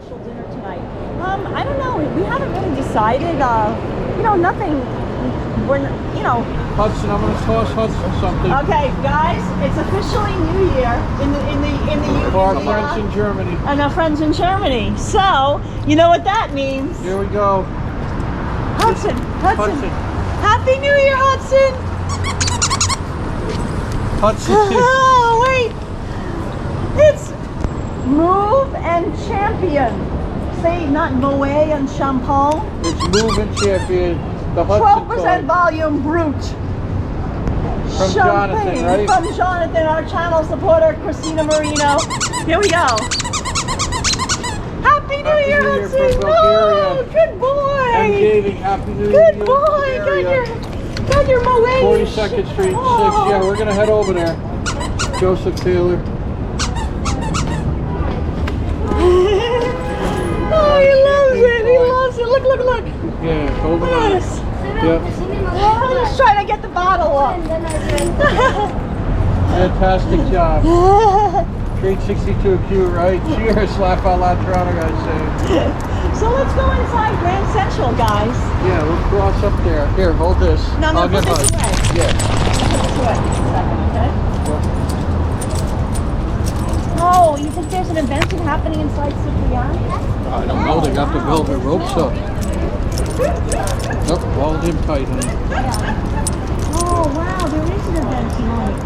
special dinner tonight? I don't know. We haven't really decided. You know, nothing. Hudson, I'm gonna toss Hudson something. Okay, guys, it's officially New Year in the For our friends in Germany. And our friends in Germany. So, you know what that means? Here we go. Hudson. Happy New Year, Hudson. Hudson. Oh wait, it's Move and Champion. Say not Moe and Champagne. It's Move and Champion. The Hudson 12% volume brute. From Jonathan, right? From Jonathan, our channel supporter, Christina Marino. Here we go. Happy New Year, Hudson! Oh, good boy! And David, Happy New Year. Good boy! Got your Moe. 42nd Street, 6. Yeah, we're gonna head over there. Joseph Taylor. Oh, he loves it! He loves it! Look! Yeah, hold on. Yes. Yep. I'm just trying to get the bottle up. Fantastic job. 362Q, right? Cheers, laugh out loud, Toronto guys say. So let's go inside Grand Central, guys. Yeah, we'll cross up there. Here, hold this. No, I'll put get this mine. away. Yeah. Put this away for a second, okay? Oh, you think there's an event happening inside Cipriani? I don't know, they got the velvet ropes up. Nope, walled in tight, honey. Oh, wow, there is an event tonight.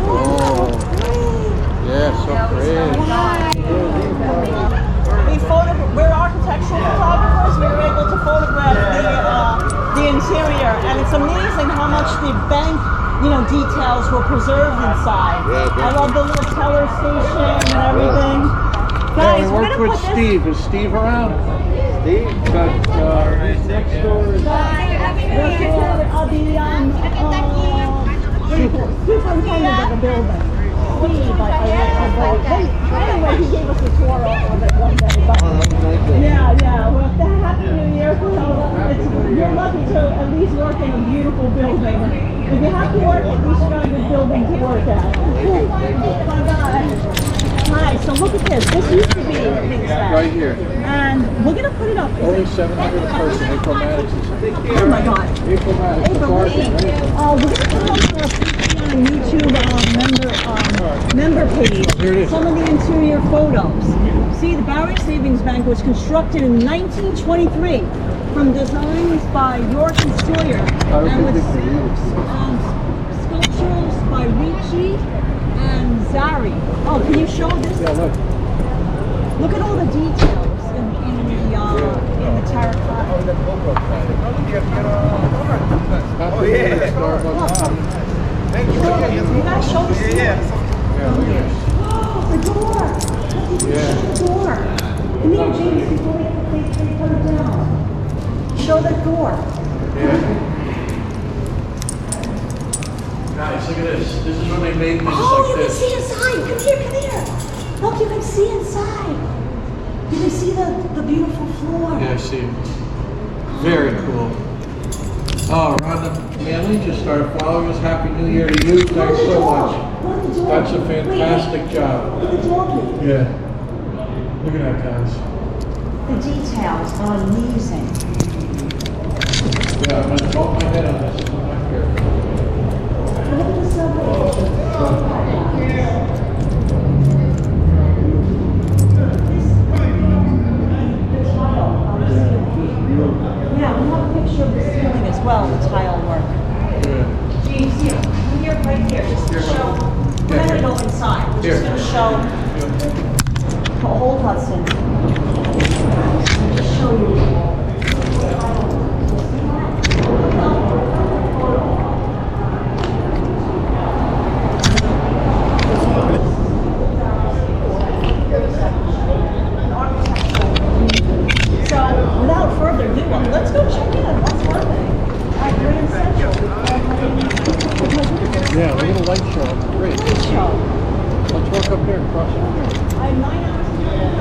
Oh. Yeah, so pretty. We're architectural photographers. We were able to photograph the interior, and it's amazing how much the bank, details were preserved inside. I love the little teller station and everything. Guys, we worked with Steve. Is Steve around? Steve? But he's next door. Superintendent of the building. Steve, anyway, he gave us a tour of it one day. Yeah. Well, Happy New Year. You're lucky to at least work in a beautiful building. If you have to work, at least you got a good building to work at. My God. Hi, so look at this. This used to be a big set. Right here. And we're going to put it up. Only 700 a person. April Maddox is Oh my God. April Maddox. We're going to put up for a YouTube member page Here it is. some of the interior photos. See, the Bowery Savings Bank was constructed in 1923 from designs by York and Sawyer and with sculptures by Ricci and Zari. Oh, can you show this? Yeah, look. Look at all the details in the terracotta. Oh, yeah. You guys show the Yeah, look at this. Oh, the door! Yeah. The door! Come here, James, before we put it down. Show that door. Guys, look at this. This is when they made things Oh, like you this. can see inside. Come here. Look, you can see inside. You can see the beautiful floor. Yeah, I see. Very cool. Oh, Rhonda Manley just started following us. Happy New Year to you. Thanks so much. That's a fantastic job. Look at the doggy. Yeah. Look at that, guys. The details are amazing. Yeah, I'm going to hold my head on this. I'm not careful. Look at the subway. Yeah, we have a picture of the ceiling as well, the tile work. Yeah. James, here, right here, just to show. We're not going to go inside. We're just going to show the whole Hudson. Just show you. So, without further ado, let's go check in. What's happening at Grand Central? Yeah, look at the light show. It's great. Light show. Let's walk up there and cross up there. I have 9 hours to do it.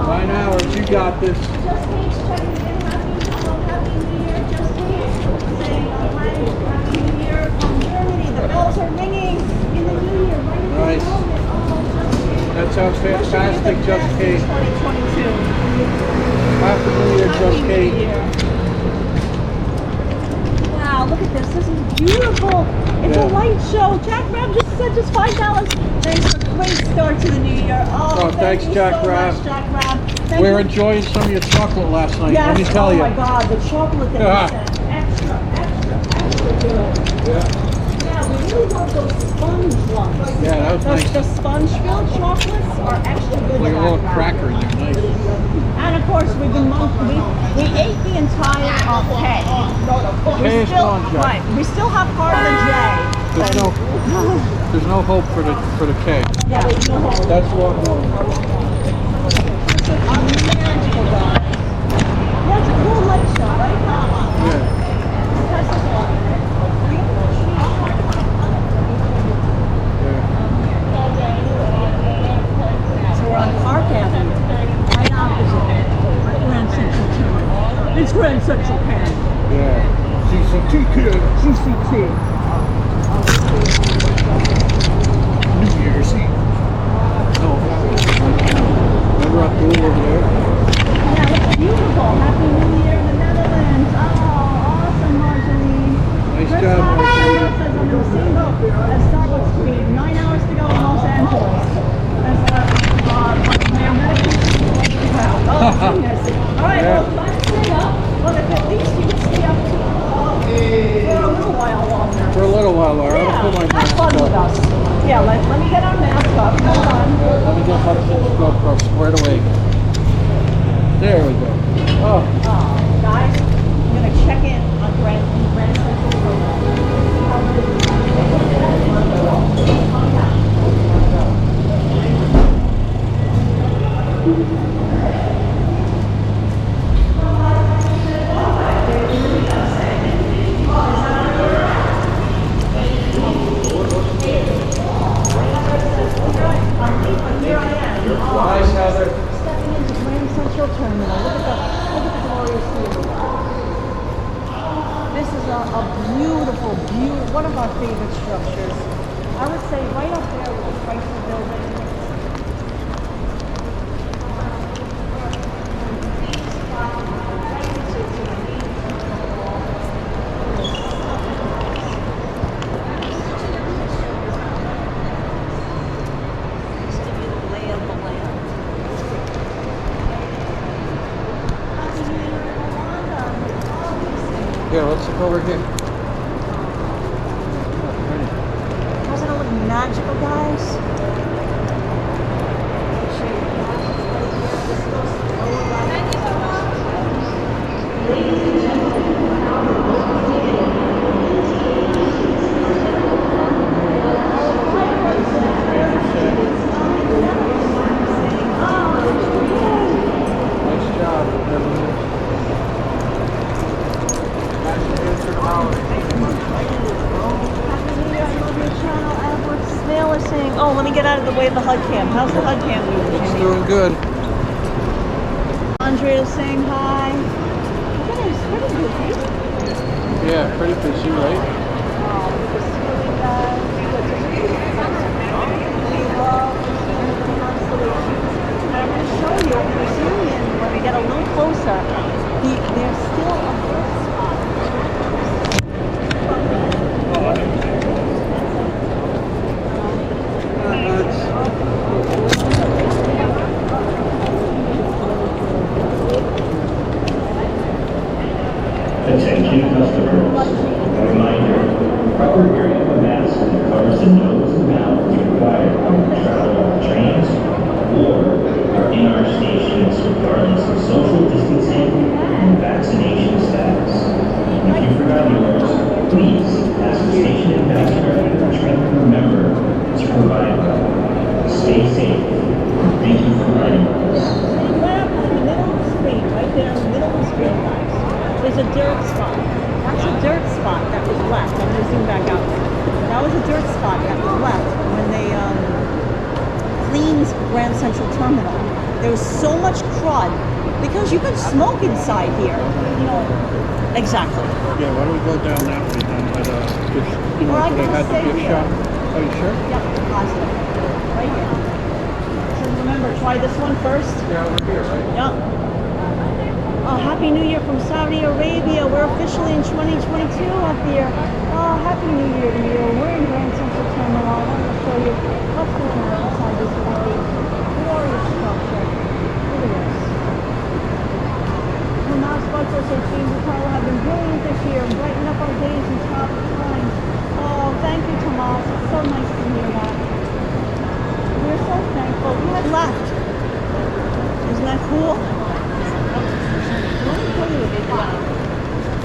9 hours, you got this. Just Paige checking in. Happy New Year, Just Paige. Saying hi, Happy New Year from Germany. The bells are ringing in the New Year. Right at this moment. Oh, Just Paige. That sounds fantastic, Just Kate. 2022. Happy New Year, Just Kate. Wow, look at this. This is beautiful. It's a light show. Jack Rab just said just $5. Thanks for a great start to the new year. Oh, thanks, you Jack so Rab. much, Jack Rab. Thank We're you. enjoying some of your chocolate last night, Yes, let me tell you. Oh my God, the chocolate that you sent. Extra good. Yeah. Yeah, we really love those sponge ones. Yeah, that was nice. The sponge-filled chocolates are extra good. Like a little Jack Rab. cracker in there, nice. And of course, we ate the entire K. K is gone, Jack. Right, we still have part of the J. There's no hope for the K. Yeah, there's no hope. That's what I'm going. It's a magical guy. Yeah, it's a cool light show, right? Yeah. That's the one. So we're on Park Avenue, right opposite Grand Central Terminal. It's Grand Central Penn. Yeah. CCT kid. CCT. New Year's Eve. Oh. Remember our pool over there? Yeah, it's beautiful. Happy New Year in the Netherlands. Oh, awesome, Marjorie. Nice Chris job, Hudson Marjorie. says I'm in the same boat as Starbucks Street. 9 hours to go in Los Angeles. As Mayor Medicaid. Oh, genius. All right, Yeah. well, let's stay up. Well, if at least you can stay up for a little while longer. For a little while, Laura. Yeah, I'll put my have mask fun with up. us. Yeah, let me get our mask up. Hold on. Let me get Hudson's GoPro squared away. There we go. Oh. Guys, I'm going to check in on Grand Central Road. Nice, Heather. Stepping into Grand Central Terminal. Look at the glorious view. This is a beautiful, one of our favorite structures. I would say right up there with the Chrysler Building. Yeah, let's look over here. Doesn't it look magical, guys? Nice job. Snail is saying, oh, let me get out of the way of the HUD cam. How's the HUD cam doing? It's Jimmy? doing good. Andrea's saying hi. Look at it, it's pretty busy. Yeah, pretty busy, right? Oh, look at the ceiling, guys. We love the constellations. And I'm going to show you, I'm going to zoom in when we get a little closer. There's still a bird spot. Attention customers. A reminder, proper wearing of a mask that covers the nose and mouth is required when you travel on trains or are in our stations regardless of social distancing and vaccination status. If you forgot yours, please ask the station ambassador or train crew member to provide one. Stay safe. Thank you for riding with us. Right up in the middle of the screen, right there in the middle of the screen, guys, there's a dirt spot. That's a dirt spot that was left. I'm going to zoom back out there. That was a dirt spot that was left when they cleaned Grand Central Terminal. There was so much crud because you could smoke inside here. You know, exactly. Yeah, why don't we go down that way down by the gift, Or I where they can had the stay gift here. shop? Are you sure? Yep, positive. Right here. or try this one first? Yeah, we're here, right? Yeah. Happy New Year from Saudi Arabia. We're officially in 2022 up here. Happy New Year to you. We're in Grand Central Terminal. I want to show you what's going on inside this glorious structure. Look at this. The mouse sponsors say James and Karla have been brilliant this year, brighten up our days and top times. Oh, thank you, Tomas. It's so nice to hear that. We're so thankful. We had left. Isn't that cool?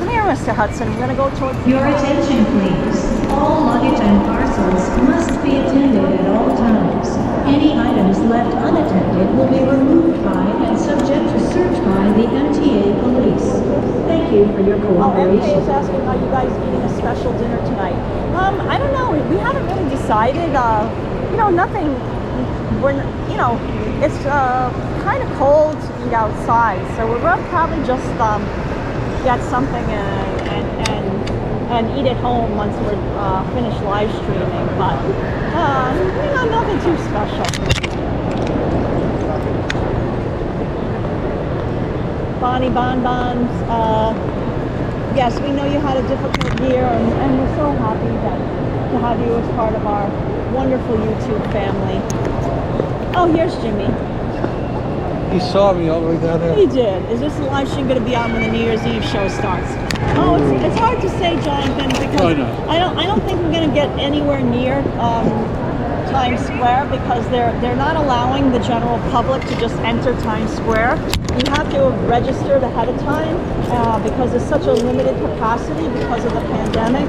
Come here, Mr. Hudson. We're going to go towards the Your attention, please. All luggage and parcels must be attended at all times. Any items left unattended will be removed by and subject to search by the MTA police. Thank you for your MTA cooperation. is asking, are you guys eating a special dinner tonight? I don't know. We haven't really decided. You know, nothing. It's kind of cold to eat outside, so we're going to probably just get something and eat at home once we're finished live streaming. But nothing too special. Bonnie Bonbons, yes, we know you had a difficult year, and we're so happy to have you as part of our wonderful YouTube family. Oh, here's Jimmy. He saw me all the way down there. He did. Is this live stream going to be on when the New Year's Eve show starts? Oh, it's hard to say, Jonathan, because I don't think we're going to get anywhere near Times Square, because they're not allowing the general public to just enter Times Square. You have to have registered ahead of time because it's such a limited capacity because of the pandemic.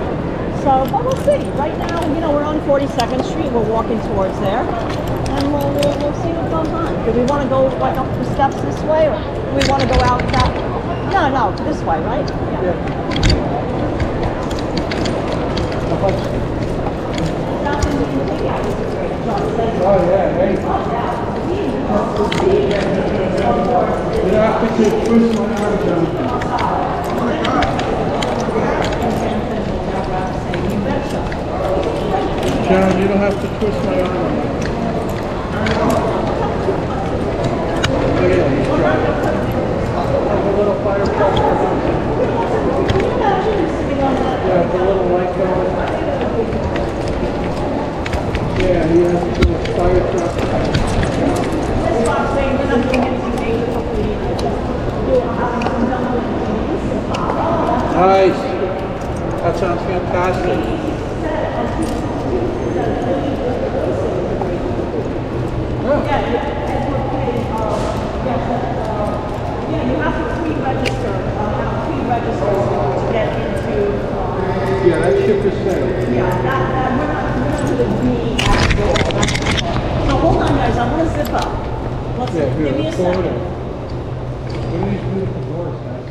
So, but we'll see. Right now, we're on 42nd Street. We're walking towards there, and we'll see what goes on. Do we want to go like up the steps this way, or do we want to go out that? No, this way, right? Yeah. Oh yeah, hey. You have to twist my arm down. John, you don't have to twist my arm. Look at that, he's driving. Like a little fire truck. Yeah, the little light going. Yeah, he has to do a fire truck. Nice. That sounds fantastic. Yeah, you have to pre-register. To get into. Yeah, that ship is safe. Yeah, we're not to the B at the door. So hold on, guys. I'm gonna zip up. Give me a second. What are these beautiful doors, guys?